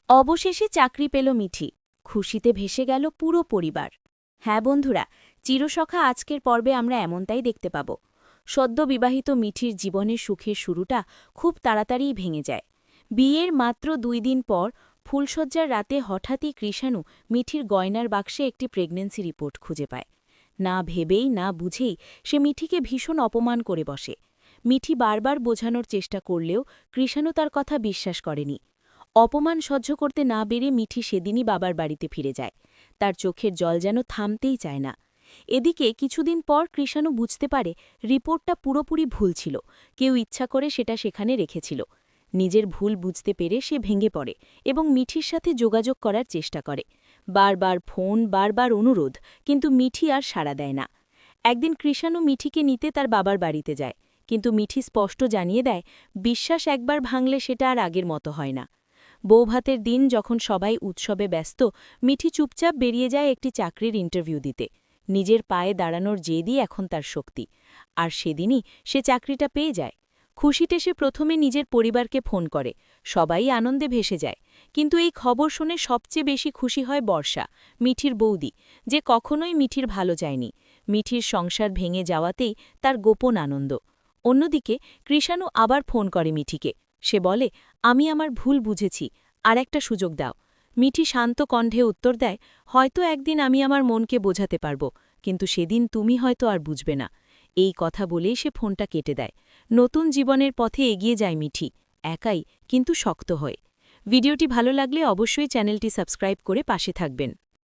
অবশেষে চাকরি পেল মিঠি। খুশিতে ভেসে গেল পুরো পরিবার। হ্যাঁ বন্ধুরা, চিরসখা আজকের পর্বে আমরা এমনটাই দেখতে পাব। সদ্য বিবাহিত মিঠির জীবনের সুখের শুরুটা খুব তাড়াতাড়িই ভেঙে যায়। বিয়ের মাত্র 2 দিন পর ফুলশয্যার রাতে হঠাৎই কৃষাণু মিঠির গয়নার বাক্সে একটি প্রেগন্যান্সি রিপোর্ট খুঁজে পায়। না ভেবেই না বুঝেই সে মিঠিকে ভীষণ অপমান করে বসে। মিঠি বারবার বোঝানোর চেষ্টা করলেও কৃষাণু তার কথা বিশ্বাস করেনি। অপমান সহ্য করতে না পেরে মিঠি সেদিনই বাবার বাড়িতে ফিরে যায়। তার চোখের জল যেন থামতেই চায় না। এদিকে কিছুদিন পর কৃষাণু বুঝতে পারে রিপোর্টটা পুরোপুরি ভুল ছিল, কেউ ইচ্ছা করে সেটা সেখানে রেখেছিল। নিজের ভুল বুঝতে পেরে সে ভেঙে পড়ে এবং মিঠির সাথে যোগাযোগ করার চেষ্টা করে। বারবার ফোন, বারবার অনুরোধ, কিন্তু মিঠি আর সাড়া দেয় না। একদিন কৃষাণু মিঠিকে নিতে তার বাবার বাড়িতে যায়, কিন্তু মিঠি স্পষ্ট জানিয়ে দেয় বিশ্বাস একবার ভাঙলে সেটা আর আগের মতো হয় না। বৌভাতের দিন যখন সবাই উৎসবে ব্যস্ত, মিঠি চুপচাপ বেরিয়ে যায় একটি চাকরির ইন্টারভিউ দিতে। নিজের পায়ে দাঁড়ানোর জেদই এখন তার শক্তি। আর সেদিনই সে চাকরিটা পেয়ে যায়। খুশিতে সে প্রথমে নিজের পরিবারকে ফোন করে। সবাই আনন্দে ভেসে যায়। কিন্তু এই খবর শুনে সবচেয়ে বেশি খুশি হয় বর্ষা, মিঠির বৌদি, যে কখনোই মিঠির ভালো চায়নি। মিঠির সংসার ভেঙে যাওয়াতেই তার গোপন আনন্দ। অন্যদিকে কৃষাণু আবার ফোন করে মিঠিকে। সে বলে, আমি আমার ভুল বুঝেছি, আর একটা সুযোগ দাও। মিঠি শান্ত কণ্ঠে উত্তর দেয়, হয়তো একদিন আমি আমার মনকে বোঝাতে পারব, কিন্তু সেদিন তুমি হয়তো আর বুঝবে না। এই কথা বলেই সে ফোনটা কেটে দেয়। নতুন জীবনের পথে এগিয়ে যায় মিঠি, একাই কিন্তু শক্ত হয়ে। ভিডিওটি ভালো লাগলে অবশ্যই চ্যানেলটি সাবস্ক্রাইব করে পাশে থাকবেন।